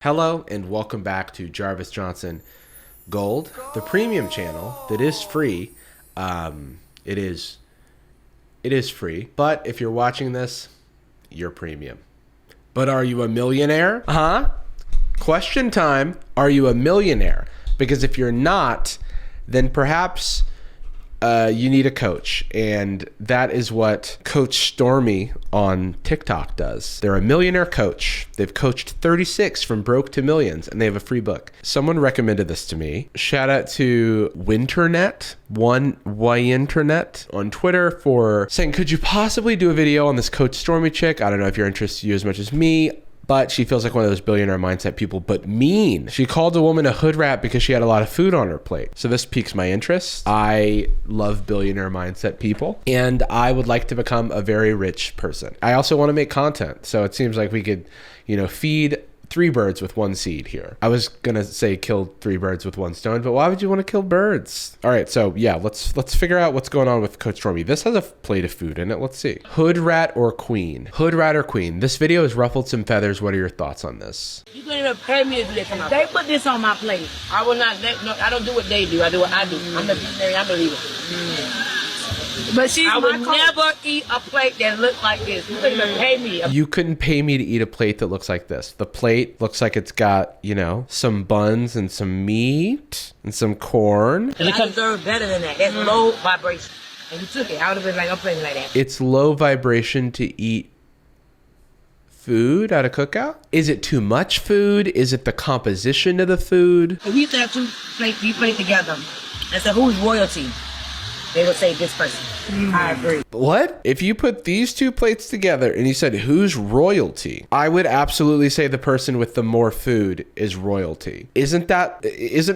Hello and welcome back to Jarvis Johnson Gold, the premium channel that is free. It is free, but if you're watching this, you're premium. But are you a millionaire? Question time. Are you a millionaire? Because if you're not, then perhaps you need a coach, and that is what Coach Stormy on TikTok does. They're a millionaire coach. They've coached 36 from broke to millions, and they have a free book. Someone recommended this to me. Shout out to Winternet, Internet on Twitter for saying, could you possibly do a video on this Coach Stormy chick? I don't know if you're interested in you as much as me, but she feels like one of those billionaire mindset people, but mean. She called a woman a hood rat because she had a lot of food on her plate. So this piques my interest. I love billionaire mindset people, and I would like to become a very rich person. I also want to make content. So it seems like we could, feed 3 birds with 1 seed here. I was gonna say kill 3 birds with 1 stone, but why would you want to kill birds? All right, so yeah, let's figure out what's going on with Coach Stormy. This has a plate of food in it. Let's see. Hood rat or queen? Hood rat or queen? This video has ruffled some feathers. What are your thoughts on this? You couldn't even pay me to do this. They put this on my plate. I will not. I don't do what they do. I do what I do. I'm a visionary. I believe it. But I would never eat a plate that looked like this. You couldn't even pay me. You couldn't pay me to eat a plate that looks like this. The plate looks like it's got, some buns and some meat and some corn. And I deserve better than that. That's low vibration. And you took it. I would have been like, I'm playing like that. It's low vibration to eat food at a cookout? Is it too much food? Is it the composition of the food? If we used to have 2 plates, we put it together. And so who's royalty? They would say this person. I agree. What? If you put these 2 plates together and you said, who's royalty? I would absolutely say the person with the more food is royalty. Isn't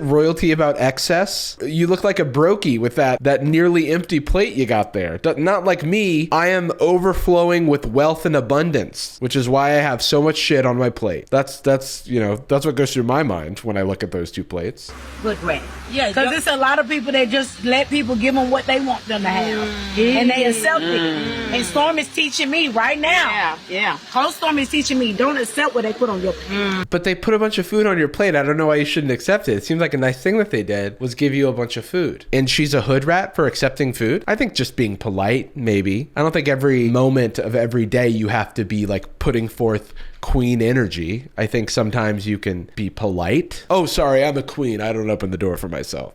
royalty about excess? You look like a brokey with that nearly empty plate you got there. Not like me. I am overflowing with wealth and abundance, which is why I have so much shit on my plate. That's what goes through my mind when I look at those 2 plates. Good way. Yeah, because there's a lot of people that just let people give them what they want them to have. And they accept it. And Storm is teaching me right now. Yeah. Coach Storm is teaching me, don't accept what they put on your plate. But they put a bunch of food on your plate. I don't know why you shouldn't accept it. It seems like a nice thing that they did was give you a bunch of food. And she's a hood rat for accepting food? I think just being polite, maybe. I don't think every moment of every day you have to be like putting forth queen energy. I think sometimes you can be polite. Oh, sorry, I'm a queen. I don't open the door for myself.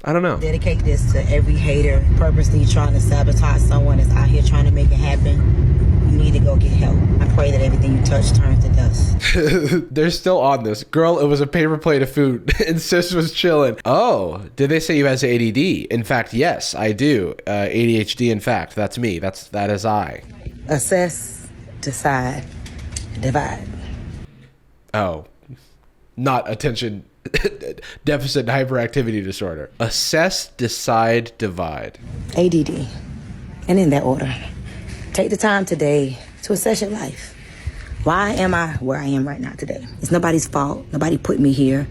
I don't know. Dedicate this to every hater purposely trying to sabotage someone that's out here trying to make it happen. You need to go get help. I pray that everything you touch turns to dust. They're still on this. Girl, it was a paper plate of food and sis was chilling. Oh, did they say you has ADD? In fact, yes, I do. ADHD, in fact, that's me. That is I. Assess, decide, divide. Oh, not attention deficit hyperactivity disorder. Assess, decide, divide. ADD. And in that order. Take the time today to assess your life. Why am I where I am right now today? It's nobody's fault. Nobody put me here.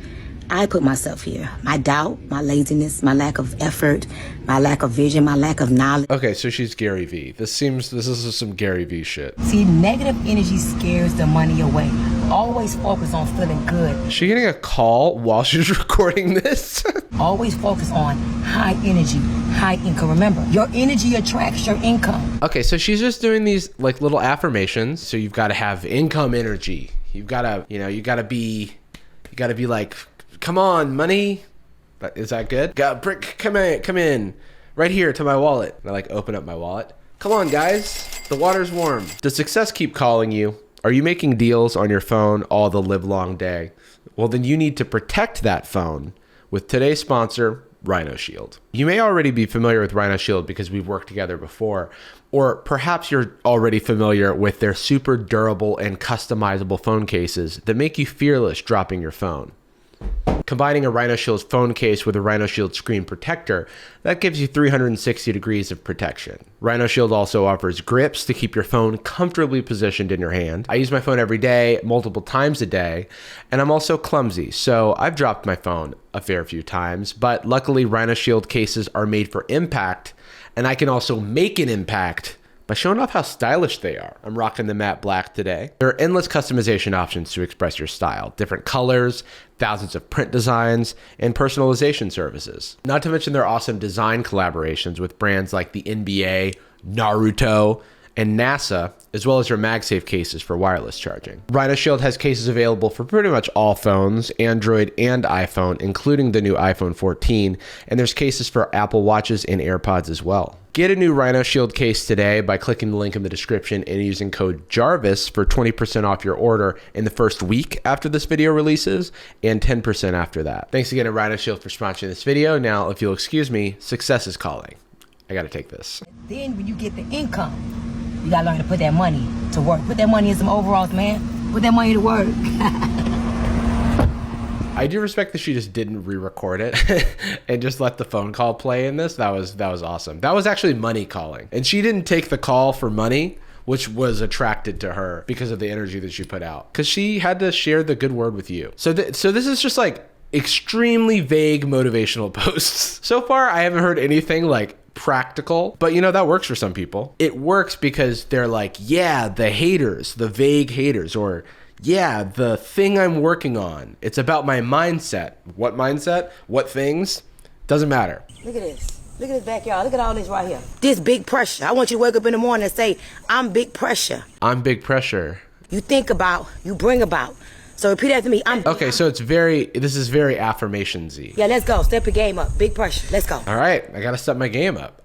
I put myself here. My doubt, my laziness, my lack of effort, my lack of vision, my lack of knowledge. Okay, so she's Gary V. This is some Gary V shit. See, negative energy scares the money away. Always focus on feeling good. Is she getting a call while she's recording this? Always focus on high energy, high income. Remember, your energy attracts your income. Okay, so she's just doing these like little affirmations. So you've got to have income energy. You've got to, you got to be like, come on, money. Is that good? Come in. Right here to my wallet. And I like open up my wallet. Come on, guys. The water's warm. Does success keep calling you? Are you making deals on your phone all the live long day? Well, then you need to protect that phone with today's sponsor, Rhino Shield. You may already be familiar with Rhino Shield because we've worked together before, or perhaps you're already familiar with their super durable and customizable phone cases that make you fearless dropping your phone. Combining a Rhino Shield phone case with a Rhino Shield screen protector, that gives you 360 degrees of protection. Rhino Shield also offers grips to keep your phone comfortably positioned in your hand. I use my phone every day, multiple times a day, and I'm also clumsy, so I've dropped my phone a fair few times, but luckily Rhino Shield cases are made for impact, and I can also make an impact by showing off how stylish they are. I'm rocking the matte black today. There are endless customization options to express your style. Different colors, thousands of print designs, and personalization services. Not to mention their awesome design collaborations with brands like the NBA, Naruto, and NASA, as well as your MagSafe cases for wireless charging. Rhino Shield has cases available for pretty much all phones, Android and iPhone, including the new iPhone 14, and there's cases for Apple Watches and AirPods as well. Get a new Rhino Shield case today by clicking the link in the description and using code JARVIS for 20% off your order in the first week after this video releases and 10% after that. Thanks again to Rhino Shield for sponsoring this video. Now, if you'll excuse me, success is calling. I gotta take this. Then when you get the income, you gotta learn to put that money to work. Put that money in some overalls, man. Put that money to work. I do respect that she just didn't re-record it and just let the phone call play in this. That was awesome. That was actually money calling. And she didn't take the call for money, which was attracted to her because of the energy that she put out. Because she had to share the good word with you. So this is just like extremely vague motivational posts. So far, I haven't heard anything like practical, but you know, that works for some people. It works because they're like, yeah, the haters, the vague haters, or yeah, the thing I'm working on. It's about my mindset. What mindset? What things? Doesn't matter. Look at this. Look at this backyard. Look at all this right here. This big pressure. I want you to wake up in the morning and say, I'm big pressure. I'm big pressure. You think about, you bring about. So repeat after me. Okay, so this is very affirmation-y. Yeah, let's go. Step your game up. Big pressure. Let's go. All right, I gotta step my game up.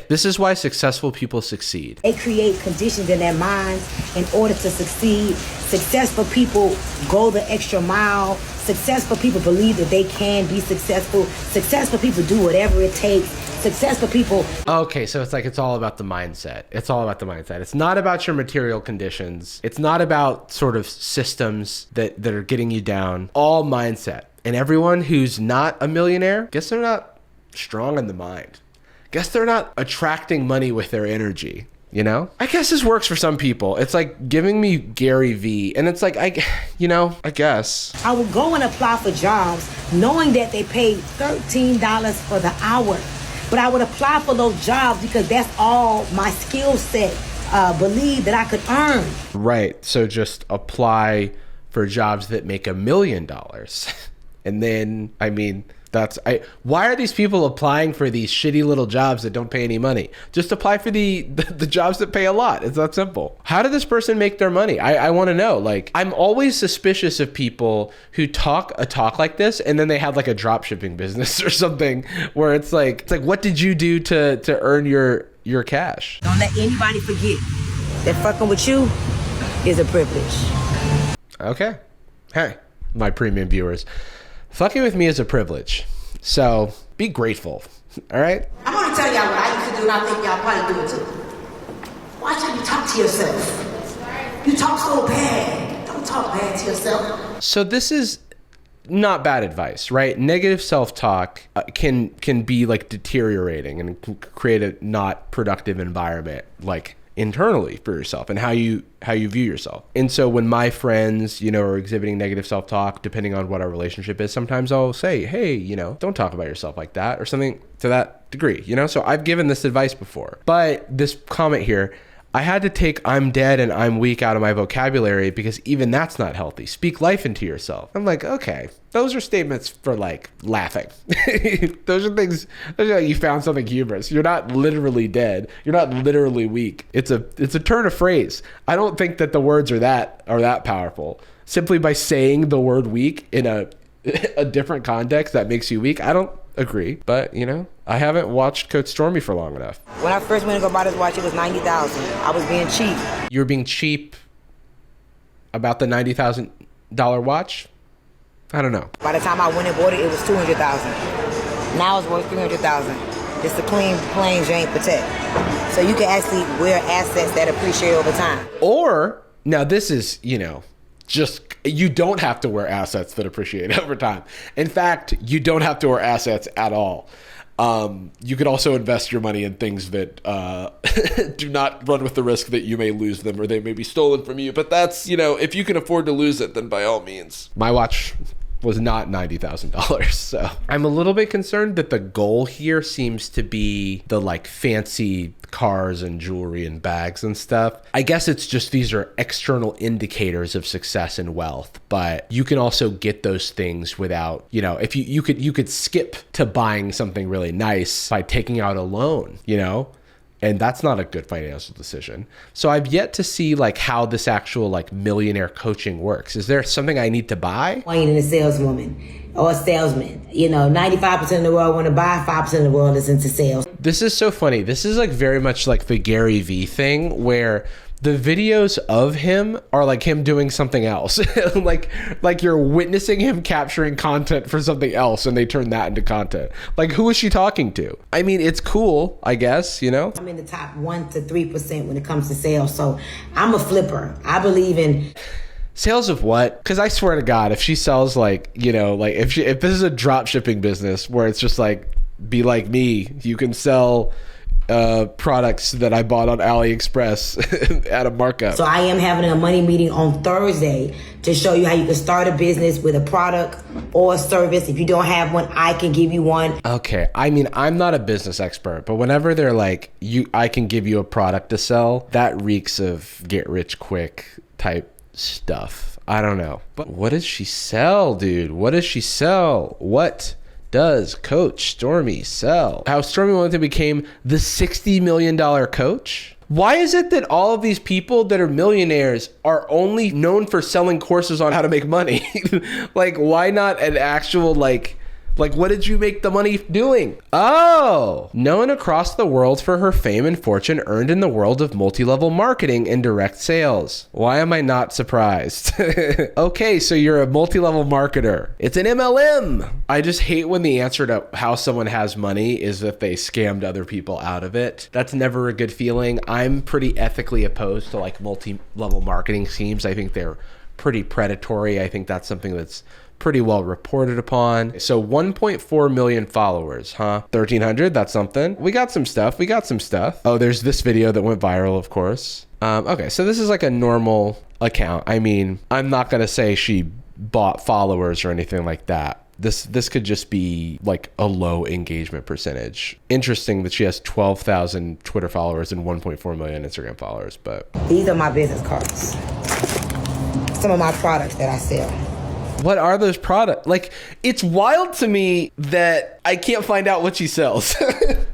This is why successful people succeed. They create conditions in their minds in order to succeed. Successful people go the extra mile. Successful people believe that they can be successful. Successful people do whatever it takes. Successful people. Okay, so it's all about the mindset. It's all about the mindset. It's not about your material conditions. It's not about sort of systems that are getting you down. All mindset. And everyone who's not a millionaire, guess they're not strong in the mind. Guess they're not attracting money with their energy. You know, I guess this works for some people. It's like giving me Gary V, and it's like, I guess. I would go and apply for jobs knowing that they paid $13 for the hour. But I would apply for those jobs because that's all my skill set believed that I could earn. Right. So just apply for jobs that make $1 million. And then, I mean, why are these people applying for these shitty little jobs that don't pay any money? Just apply for the jobs that pay a lot. It's that simple. How did this person make their money? I want to know. Like, I'm always suspicious of people who talk a talk like this and then they have like a drop shipping business or something where it's like what did you do to earn your cash? Don't let anybody forget that fucking with you is a privilege. Okay. Hey, my premium viewers. Fucking with me is a privilege. So be grateful. All right? I'm going to tell y'all what I used to do, and I think y'all probably do it too. Watch how you talk to yourself. You talk so bad. Don't talk bad to yourself. So this is not bad advice, right? Negative self-talk can be like deteriorating and can create a not productive environment, like internally for yourself and how you view yourself. And so when my friends, are exhibiting negative self-talk, depending on what our relationship is, sometimes I'll say, hey, don't talk about yourself like that, or something to that degree, So I've given this advice before. But this comment here, I had to take I'm dead and I'm weak out of my vocabulary because even that's not healthy. Speak life into yourself. I'm like, okay, those are statements for like laughing. Those are like you found something humorous. You're not literally dead. You're not literally weak. It's a turn of phrase. I don't think that the words are that powerful. Simply by saying the word weak in a different context that makes you weak, I don't agree. But, I haven't watched Coach Stormy for long enough. When I first went to go buy this watch, it was $90,000. I was being cheap. You were being cheap about the $90,000 watch? I don't know. By the time I went and bought it, it was $200,000. Now it's worth $300,000. It's the clean, plain Jane Patek. So you can actually wear assets that appreciate over time. Or, now this is, just, you don't have to wear assets that appreciate over time. In fact, you don't have to wear assets at all. You could also invest your money in things that do not run with the risk that you may lose them or they may be stolen from you. But that's, if you can afford to lose it, then by all means. My watch was not $90,000. So I'm a little bit concerned that the goal here seems to be the like fancy cars and jewelry and bags and stuff. I guess it's just these are external indicators of success and wealth, but you can also get those things without, you know, if you could skip to buying something really nice by taking out a loan, you know? And that's not a good financial decision. So I've yet to see like how this actual like millionaire coaching works. Is there something I need to buy? Ain't a saleswoman or a salesman. You know, 95% of the world want to buy, 5% of the world is into sales. This is so funny. This is like very much like the Gary Vee thing where the videos of him are like him doing something else. like you're witnessing him capturing content for something else and they turn that into content. Like, who is she talking to? I mean, it's cool, I guess, you know? I'm in the top 1 to 3% when it comes to sales. So I'm a flipper. I believe in sales of what? Because I swear to God, if she sells like, you know, like if this is a drop shipping business where it's just like, be like me, you can sell products that I bought on AliExpress at a markup. So I am having a money meeting on Thursday to show you how you can start a business with a product or a service. If you don't have one, I can give you one. Okay. I mean, I'm not a business expert, but whenever they're like, I can give you a product to sell, that reeks of get rich quick type stuff. I don't know. But what does she sell, dude? What does she sell? What does Coach Stormy sell? How Stormy Wellington became the $60 million coach? Why is it that all of these people that are millionaires are only known for selling courses on how to make money? Like, why not an actual, like, what did you make the money doing? Oh, known across the world for her fame and fortune earned in the world of multi-level marketing and direct sales. Why am I not surprised? Okay, so you're a multi-level marketer. It's an MLM. I just hate when the answer to how someone has money is that they scammed other people out of it. That's never a good feeling. I'm pretty ethically opposed to like multi-level marketing schemes. I think they're pretty predatory. I think that's something that's pretty well reported upon. So 1.4 million followers, huh? 1,300, that's something. We got some stuff. Oh, there's this video that went viral, of course. Okay, so this is like a normal account. I mean, I'm not gonna say she bought followers or anything like that. This could just be like a low engagement percentage. Interesting that she has 12,000 Twitter followers and 1.4 million Instagram followers, but... These are my business cards. Some of my products that I sell. What are those products? Like, it's wild to me that I can't find out what she sells.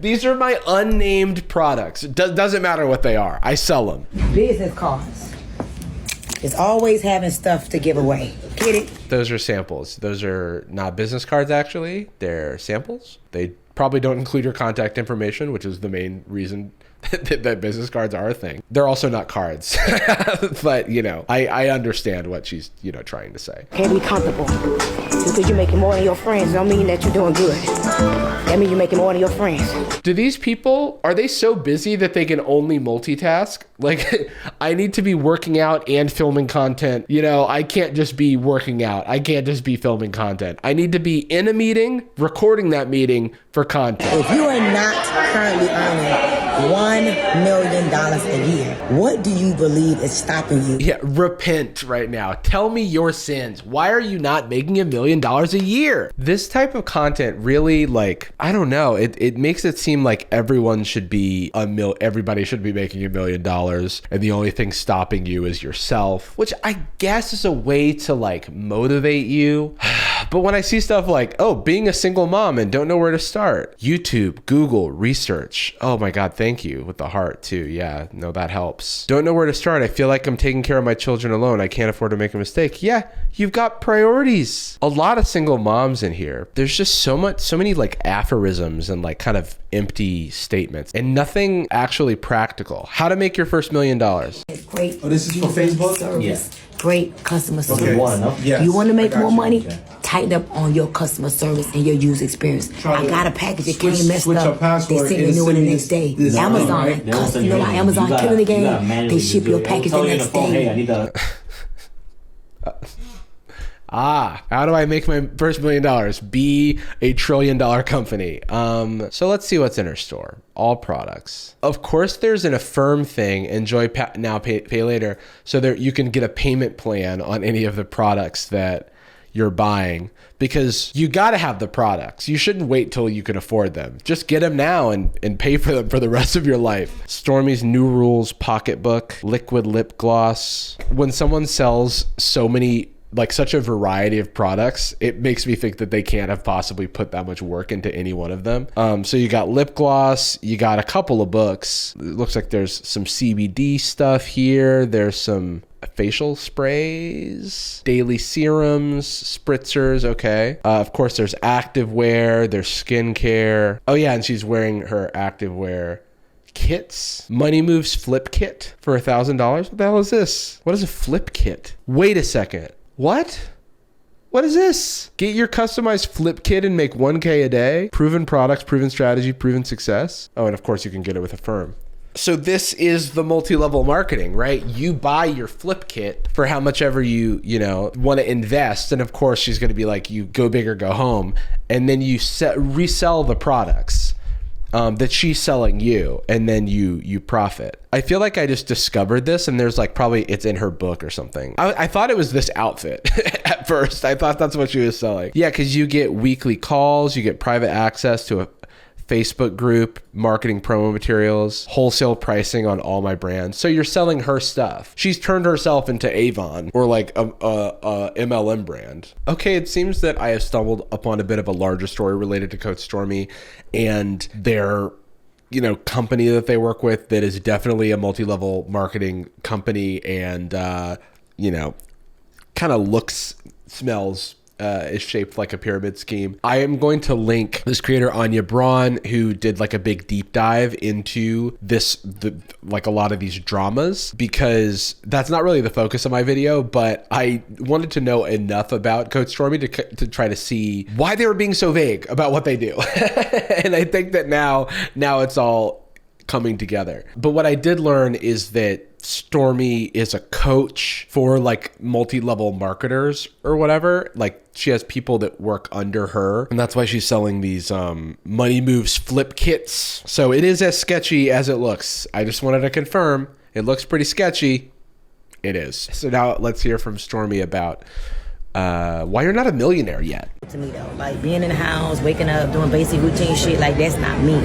These are my unnamed products. Doesn't matter what they are. I sell them. Business cards. It's always having stuff to give away. Get it? Those are samples. Those are not business cards, actually. They're samples. They probably don't include your contact information, which is the main reason that business cards are a thing. They're also not cards. But, you know, I understand what she's, you know, trying to say. Can't be comfortable. Just because you're making more than your friends don't mean that you're doing good. That means you're making more than your friends. Do these people, are they so busy that they can only multitask? Like, I need to be working out and filming content. You know, I can't just be working out. I can't just be filming content. I need to be in a meeting, recording that meeting for content. If you are not currently earning $1 million a year, what do you believe is stopping you? Yeah, repent right now. Tell me your sins. Why are you not making $1 million a year? This type of content really, like, I don't know. It makes it seem like everyone should be everybody should be making $1 million, and the only thing stopping you is yourself, which I guess is a way to like motivate you. But when I see stuff like, oh, being a single mom and don't know where to start, YouTube, Google, research. Oh my God, thank you with the heart too. Yeah, no, that helps. Don't know where to start. I feel like I'm taking care of my children alone. I can't afford to make a mistake. Yeah, you've got priorities. A lot of single moms in here. There's just so many like aphorisms and like kind of empty statements and nothing actually practical. How to make your first $1 million. It's great. Oh, this is for Facebook? Service. Yeah. Great customer service. Okay. Yes, you want to make more money? Okay. Tighten up on your customer service and your user experience. I got a package that came messed up. They sent me a new one the next day. Amazon, you know how Amazon killing the game? They ship your package the next day. How do I make my first $1 million? Be a $1 trillion company. So let's see what's in her store. All products. Of course, there's an Affirm thing. Enjoy now, pay later. So there you can get a payment plan on any of the products that you're buying, because you got to have the products. You shouldn't wait till you can afford them. Just get them now and pay for them for the rest of your life. Stormy's New Rules pocketbook, liquid lip gloss. When someone sells so many, like such a variety of products, it makes me think that they can't have possibly put that much work into any one of them. So you got lip gloss, you got a couple of books. It looks like there's some CBD stuff here. There's some facial sprays, daily serums, spritzers. Okay. Of course, there's activewear, there's skincare. Oh yeah, and she's wearing her activewear kits. Money Moves flip kit for $1,000. What the hell is this? What is a flip kit? Wait a second. What? What is this? Get your customized flip kit and make 1K a day. Proven products, proven strategy, proven success. Oh, and of course you can get it with a firm. So this is the multi-level marketing, right? You buy your flip kit for how much ever you want to invest. And of course she's going to be like, you go big or go home. And then you resell the products that she's selling you, and then you profit. I feel like I just discovered this, and there's like probably it's in her book or something. I thought it was this outfit at first. I thought that's what she was selling. Yeah, because you get weekly calls, you get private access to a Facebook group, marketing promo materials, wholesale pricing on all my brands. So you're selling her stuff. She's turned herself into Avon or like a MLM brand. Okay, it seems that I have stumbled upon a bit of a larger story related to Coach Stormy and their company that they work with that is definitely a multi-level marketing company, and kind of looks, smells, is shaped like a pyramid scheme. I am going to link this creator, Anya Braun, who did like a big deep dive into like a lot of these dramas, because that's not really the focus of my video, but I wanted to know enough about Coach Stormy to try to see why they were being so vague about what they do. And I think that now it's all coming together. But what I did learn is that Stormy is a coach for like multi-level marketers or whatever. Like she has people that work under her, and that's why she's selling these Money Moves flip kits. So it is as sketchy as it looks. I just wanted to confirm it looks pretty sketchy. It is. So now let's hear from Stormy about why you're not a millionaire yet. To me though, like being in the house, waking up, doing basic routine shit, like that's not me.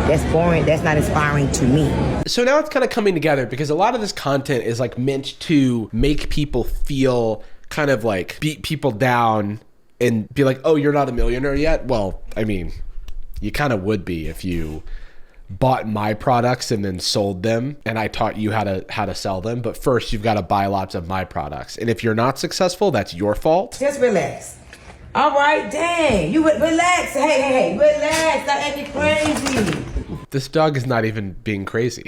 That's boring. That's not inspiring to me. So now it's kind of coming together, because a lot of this content is like meant to make people feel kind of like beat people down and be like, oh, you're not a millionaire yet? Well, I mean, you kind of would be if you bought my products and then sold them and I taught you how to sell them. But first you've got to buy lots of my products. And if you're not successful, that's your fault. Just relax. All right, dang. You relax. Hey, relax. That ain't crazy. This dog is not even being crazy.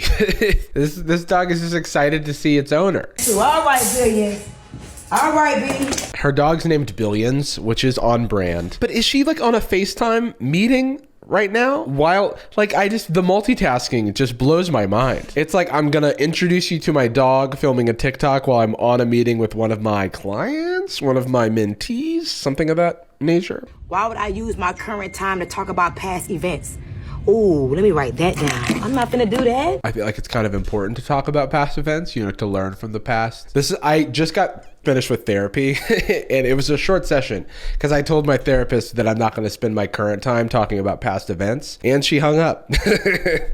This dog is just excited to see its owner. All right, Billions. All right, B. Her dog's named Billions, which is on brand. But is she like on a FaceTime meeting right now? While like the multitasking just blows my mind. It's like I'm gonna introduce you to my dog filming a TikTok while I'm on a meeting with one of my clients, one of my mentees, something of that nature. Why would I use my current time to talk about past events? Ooh, let me write that down. I'm not gonna do that. I feel like it's kind of important to talk about past events, to learn from the past. I just got finished with therapy and it was a short session because I told my therapist that I'm not going to spend my current time talking about past events, and she hung up.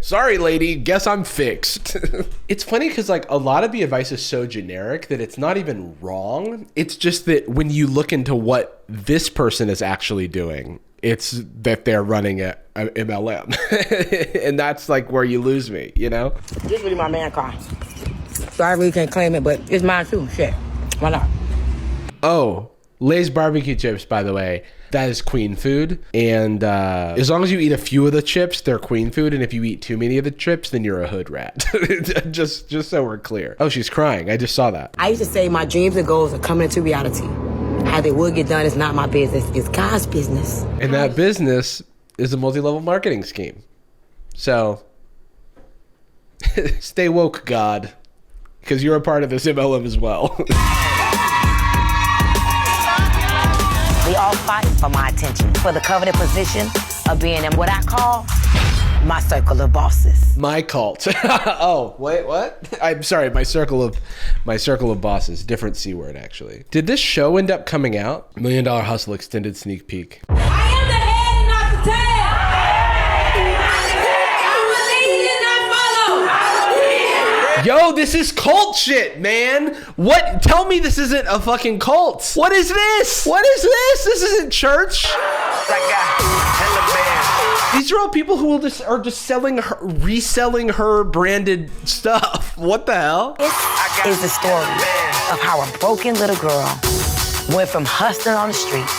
Sorry, lady, guess I'm fixed. It's funny because like a lot of the advice is so generic that it's not even wrong. It's just that when you look into what this person is actually doing, it's that they're running a MLM. And that's like where you lose me, This really my man car. So I really can't claim it, but it's mine too. Shit. Why not? Oh, Lay's barbecue chips, by the way, that is queen food. And as long as you eat a few of the chips, they're queen food. And if you eat too many of the chips, then you're a hood rat. just so we're clear. Oh, she's crying. I just saw that. I used to say my dreams and goals are coming into reality. How they will get done is not my business. It's God's business. And that business is a multi-level marketing scheme. So stay woke, God, because you're a part of this MLM as well. They all fight for my attention, for the coveted position of being in what I call my circle of bosses. My cult. Oh, wait, what? I'm sorry, my circle of bosses. Different C word, actually. Did this show end up coming out? $1 Million Hustle extended sneak peek. I am the head and not the tail. I'm a lead and not follow. Yo, this is cult shit, man. What? Tell me this isn't a fucking cult. What is this? What is this? This isn't church. These are all people who are just reselling her branded stuff. What the hell? This is the story of how a broken little girl went from hustling on the streets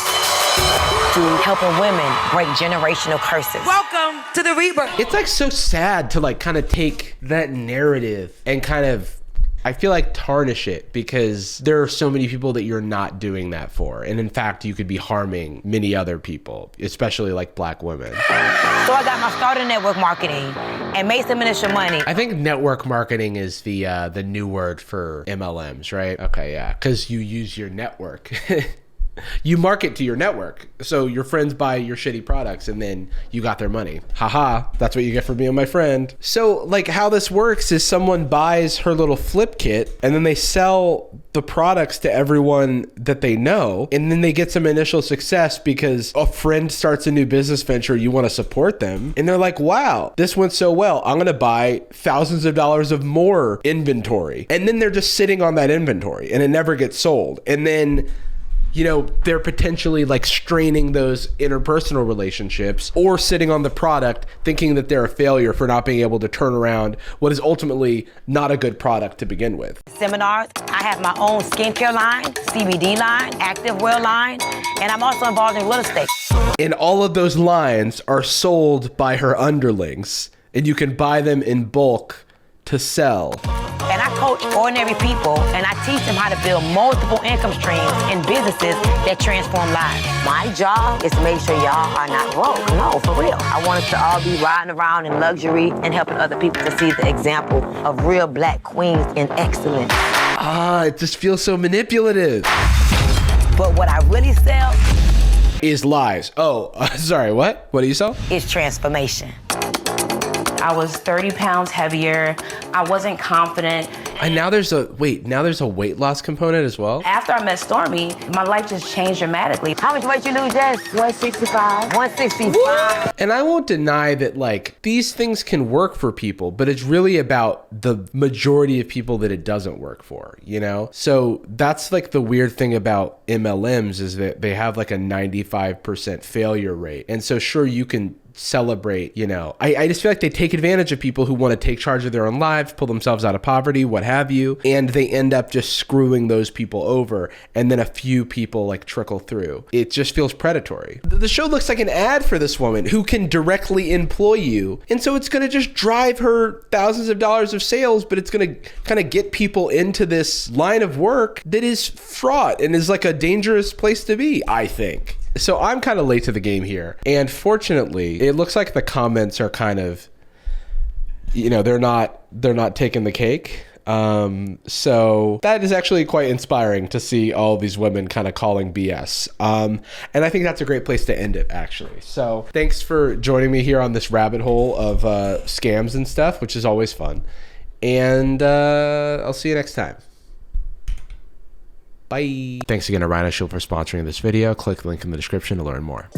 to helping women break generational curses. Welcome to the rebirth. It's like so sad to like kind of take that narrative and kind of, I feel like, tarnish it, because there are so many people that you're not doing that for. And in fact, you could be harming many other people, especially like black women. So I got my start in network marketing and made some initial money. I think network marketing is the new word for MLMs, right? Okay, yeah, because you use your network. You market to your network. So your friends buy your shitty products and then you got their money. Haha, that's what you get for being my friend. So like how this works is someone buys her little flip kit and then they sell the products to everyone that they know. And then they get some initial success because a friend starts a new business venture. You want to support them. And they're like, wow, this went so well. I'm going to buy thousands of dollars of more inventory. And then they're just sitting on that inventory and it never gets sold. And then, you know, they're potentially like straining those interpersonal relationships or sitting on the product thinking that they're a failure for not being able to turn around what is ultimately not a good product to begin with. Seminars, I have my own skincare line, CBD line, activewear line, and I'm also involved in real estate. And all of those lines are sold by her underlings, and you can buy them in bulk to sell. And I coach ordinary people, and I teach them how to build multiple income streams in businesses that transform lives. My job is to make sure y'all are not broke. No, for real. I want us to all be riding around in luxury and helping other people to see the example of real black queens in excellence. Ah, it just feels so manipulative. But what I really sell is lies. Oh, sorry, what? What do you sell? is transformation. I was 30 pounds heavier. I wasn't confident. And now there's a weight loss component as well? After I met Stormy, my life just changed dramatically. How much weight you lose, Jess? 165. 165. And I won't deny that like these things can work for people, but it's really about the majority of people that it doesn't work for, you know? So that's like the weird thing about MLMs is that they have like a 95% failure rate. And so sure, you can celebrate, you know, I just feel like they take advantage of people who want to take charge of their own lives, pull themselves out of poverty, what have you, and they end up just screwing those people over, and then a few people like trickle through. It just feels predatory. The show looks like an ad for this woman who can directly employ you, and so it's going to just drive her thousands of dollars of sales, but it's going to kind of get people into this line of work that is fraught and is like a dangerous place to be, I think. So I'm kind of late to the game here. And fortunately, it looks like the comments are kind of, you know, they're not taking the cake. So that is actually quite inspiring to see all these women kind of calling BS. And I think that's a great place to end it, actually. So thanks for joining me here on this rabbit hole of scams and stuff, which is always fun. And I'll see you next time. Bye. Thanks again to Rhino Shield for sponsoring this video. Click the link in the description to learn more.